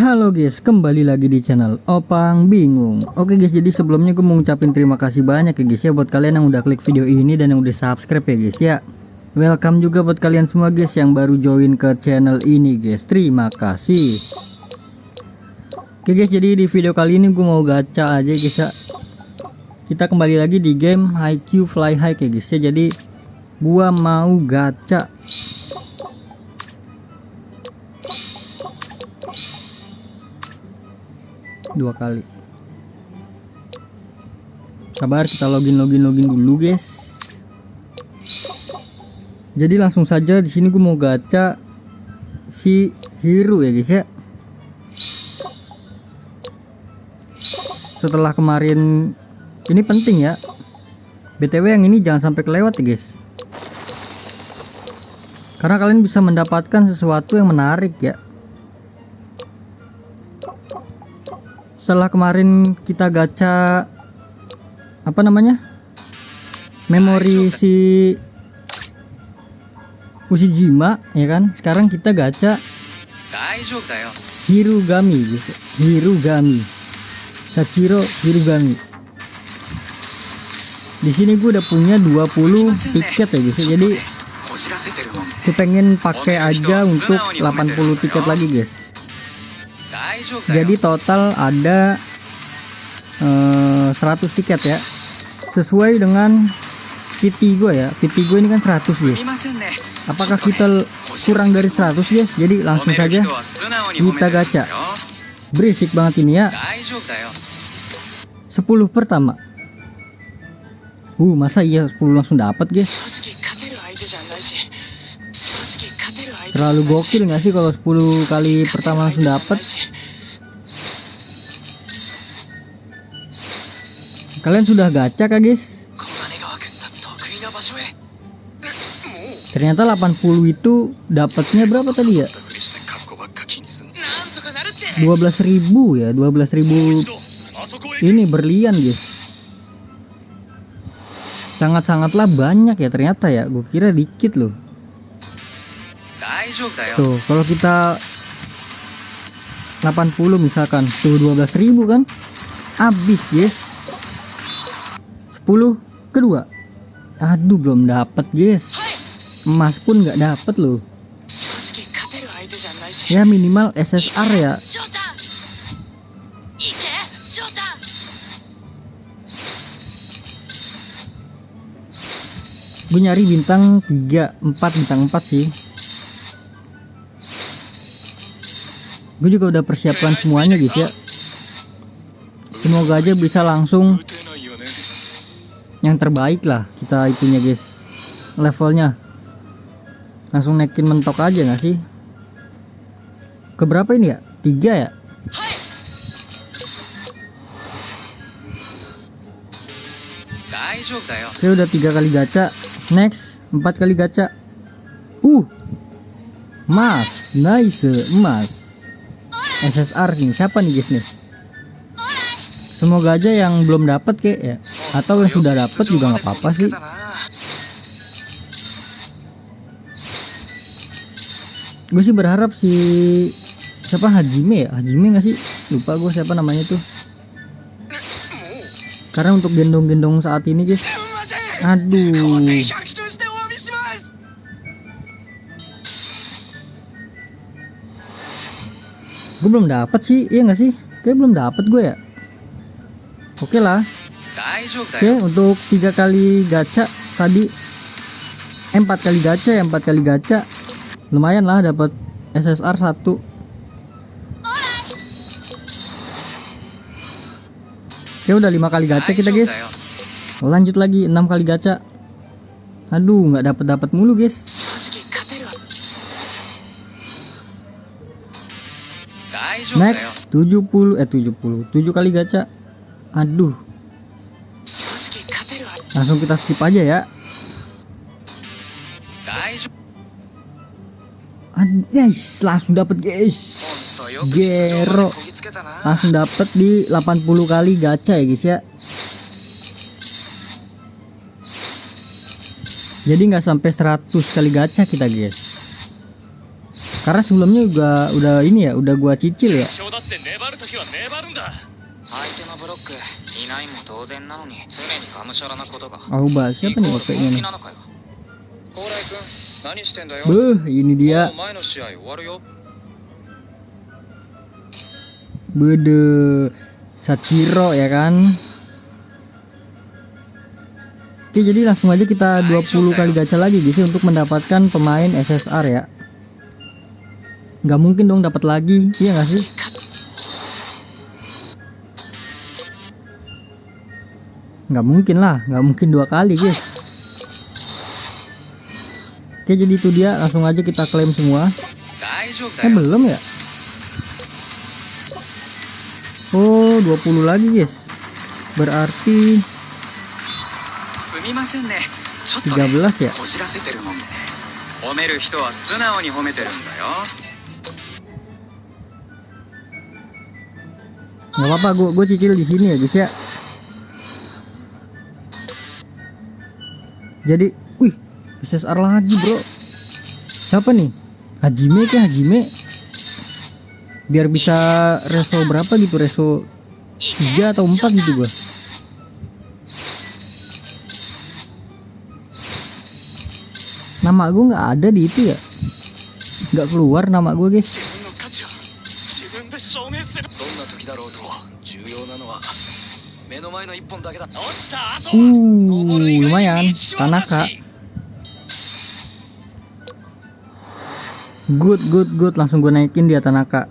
Halo guys, kembali lagi di channel Opang Bingung. Oke guys, jadi sebelumnya gue mau ngucapin terima kasih banyak ya guys ya buat kalian yang udah klik video ini dan yang udah subscribe ya guys ya. Welcome juga buat kalian semua guys yang baru join ke channel ini guys. Terima kasih. Oke guys, jadi di video kali ini gue mau gacha aja guys ya. Kita kembali lagi di game IQ Fly High ya guys ya. Jadi gua mau gacha dua kali. Sabar, kita login dulu guys. Jadi langsung saja di sini gue mau gacha si Hero ya guys ya. Setelah kemarin ini penting ya. BTW yang ini jangan sampai kelewat ya guys. Karena kalian bisa mendapatkan sesuatu yang menarik ya. Setelah kemarin kita gacha apa namanya, memori si Ushijima ya kan, sekarang kita gacha Hirugami gitu. Hirugami Sachiro Hirugami. Di sini gue udah punya 20 tiket ya guys. Jadi gue pengen pakai aja untuk 80 tiket lagi guys. Jadi total ada 100 tiket ya, sesuai dengan PT gue ya. PT gue ini kan 100 guys. Apakah kita kurang dari 100 guys? Jadi langsung saja kita gacha. Berisik banget ini ya. 10 pertama. Masa iya 10 langsung dapat guys? Terlalu gokil nggak sih kalau 10 kali pertama langsung dapat? Kalian sudah gacha kah guys? Ternyata 80 itu dapatnya berapa tadi ya? 12.000 ya, 12.000 ini berlian guys. Sangat-sangatlah banyak ya ternyata ya. Gue kira dikit loh. Tuh kalau kita 80 misalkan tuh 12.000 kan, habis guys. 10 kedua. Aduh, belum dapat guys. Emas pun nggak dapat loh. Ya minimal SSR ya. Gue nyari bintang 3, 4, bintang 4 sih. Gue juga udah persiapkan semuanya guys ya. Semoga aja bisa langsung yang terbaik lah kita itunya guys. Levelnya langsung naikin mentok aja nggak sih? Keberapa ini ya? 3 ya? Oke, udah 3 kali gacha. Next 4 kali gacha. Emas, nice, emas. SSR nih, siapa nih guys nih? Semoga aja yang belum dapat kek ya, atau yang sudah dapat juga nggak apa-apa sih. Gue sih berharap si siapa, Hajime ya, Hajime nggak sih? Lupa gue siapa namanya tuh. Karena untuk gendong-gendong saat ini guys, aduh. Gue belum dapat sih, iya nggak sih? Kayak belum dapat gue ya. Oke lah. Oke, untuk 3 kali gacha tadi, 4 kali gacha ya, 4 kali gacha lumayan lah dapat SSR 1. Oke, udah 5 kali gacha kita guys. Lanjut lagi 6 kali gacha. Aduh, nggak dapat mulu guys. Next 7 kali gacha. Aduh, langsung kita skip aja ya. Guys, langsung dapat guys. Gero langsung dapat di 80 kali gacha ya guys ya. Jadi nggak sampai 100 kali gacha kita guys. Karena sebelumnya juga udah ini ya, udah gua cicil ya. Aoba, siapa nih pakainya nih? Beuh, ini dia. Bede Sachiro ya kan. Oke, jadi langsung aja kita 20 kali gacha lagi guys untuk mendapatkan pemain SSR ya. Nggak mungkin dong dapat lagi, iya nggak sih? Nggak mungkin lah, nggak mungkin 2 kali guys. Oke, jadi itu dia, langsung aja kita klaim semua. Belum ya? Oh, 20 lagi guys. Berarti 13 ya. Nggak apa-apa, gue cicil di sini ya guys ya. Jadi, wih, SSR lagi bro. Siapa nih? Hajime ke Hajime? Biar bisa reso berapa gitu, reso 3 atau 4 gitu gua. Nama gue nggak ada di itu ya, nggak keluar nama gue guys. Lumayan Tanaka. Good, langsung gue naikin dia Tanaka.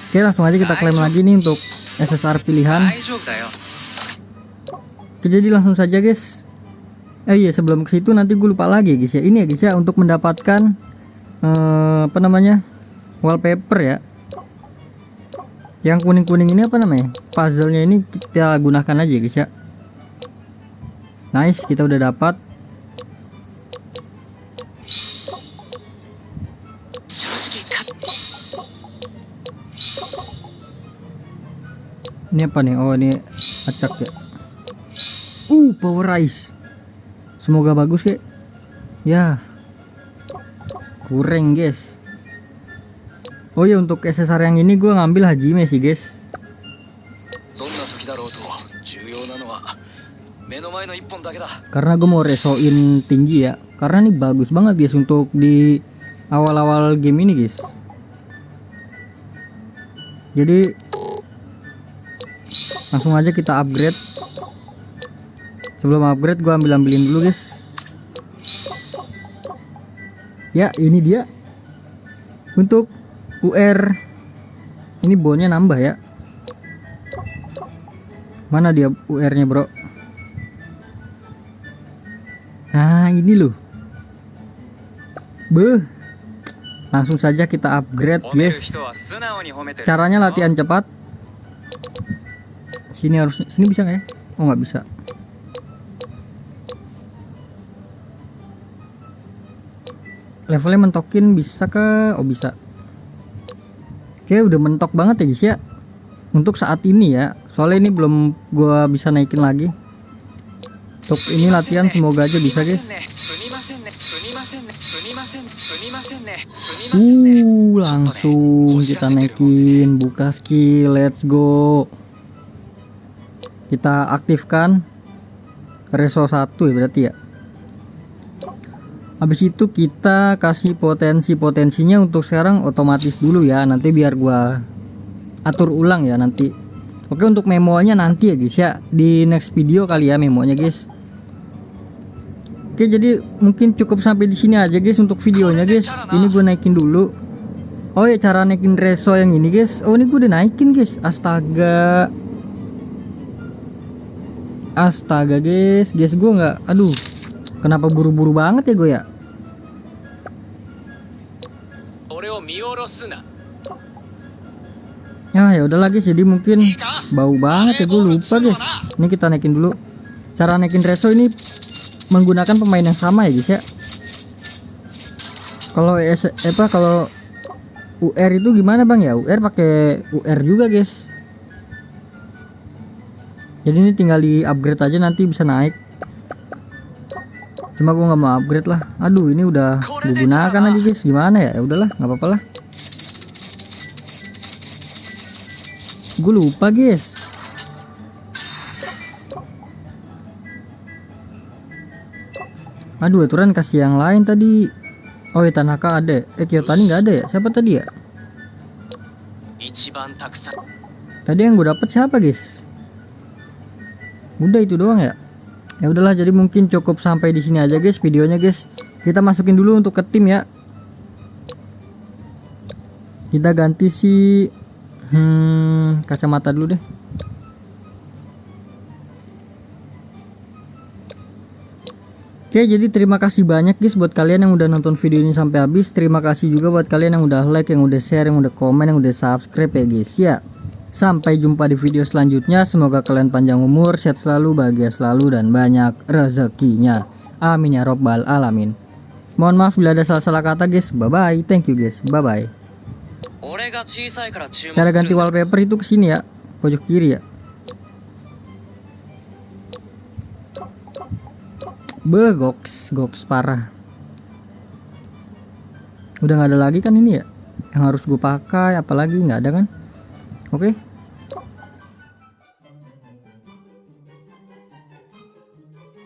Oke, langsung aja kita klaim lagi nih untuk SSR pilihan. Oke, jadi langsung saja guys. Iya, sebelum ke situ nanti gue lupa lagi guys ya. Ini ya guys ya, untuk mendapatkan apa namanya, wallpaper ya. Yang kuning-kuning ini apa namanya? Puzzle-nya ini kita gunakan aja guys ya. Nice, kita udah dapat. Ini apa nih? Oh, ini acak ya. Power Rise. Semoga bagus ya. Ya. Kurang guys. Oh ya, untuk SSR yang ini gue ngambil Hajime sih guys. Karena gue mau resoin tinggi ya. Karena ini bagus banget guys untuk di awal-awal game ini guys. Jadi langsung aja kita upgrade. Sebelum upgrade gue ambilin dulu guys. Ya, ini dia. Untuk UR ini bonnya nambah ya. Mana dia UR nya bro? Nah, ini loh. Beuh. Langsung saja kita upgrade guys. Caranya latihan cepat. Sini harus, sini bisa nggak ya? Oh, nggak bisa. Levelnya mentokin bisa ke? Oh, bisa. Oke, udah mentok banget ya guys ya untuk saat ini ya. Soalnya ini belum gua bisa naikin lagi. Untuk ini latihan, semoga aja bisa guys. Langsung kita naikin, buka skill, let's go. Kita aktifkan reso 1 ya berarti ya. Habis itu kita kasih potensinya untuk sekarang otomatis dulu ya. Nanti biar gua atur ulang ya nanti. Oke, untuk memonya nanti ya guys ya, di next video kali ya memonya guys. Oke, jadi mungkin cukup sampai di sini aja guys untuk videonya guys. Ini gue naikin dulu. Oh ya, cara naikin reso yang ini guys. Oh, ini gue udah naikin guys. Astaga. Astaga guys gue nggak, aduh. Kenapa buru-buru banget ya gue ya? Ya udah lagi, jadi mungkin bau banget ya, gue lupa guys. Ini kita naikin dulu. Cara naikin reso ini menggunakan pemain yang sama ya guys ya. Kalau kalau UR itu gimana bang ya? UR pakai UR juga guys. Jadi ini tinggal di upgrade aja nanti bisa naik. Cuma gue nggak mau upgrade lah. Aduh, ini udah gue gunakan aja guys. Gimana ya? Ya udahlah, nggak apa-apa lah. Gue lupa guys. Aduh, aturan kasih yang lain tadi. Oh ya, Tanaka ada. Kyotani nggak ada ya? Siapa tadi ya? Tadi yang gue dapet siapa guys? Udah itu doang ya. Ya udahlah, jadi mungkin cukup sampai di sini aja guys videonya guys. Kita masukin dulu untuk ke tim ya. Kita ganti si kacamata dulu deh. Oke, jadi terima kasih banyak guys buat kalian yang udah nonton video ini sampai habis. Terima kasih juga buat kalian yang udah like, yang udah share, yang udah komen, yang udah subscribe ya guys ya. Sampai jumpa di video selanjutnya. Semoga kalian panjang umur, sehat selalu, bahagia selalu, dan banyak rezekinya. Amin ya robbal alamin. Mohon maaf bila ada salah-salah kata guys. Bye bye. Thank you guys. Bye bye. Cara ganti wallpaper itu kesini ya, pojok kiri ya. Goks parah. Udah nggak ada lagi kan ini ya yang harus gue pakai, apalagi nggak ada kan. Oke.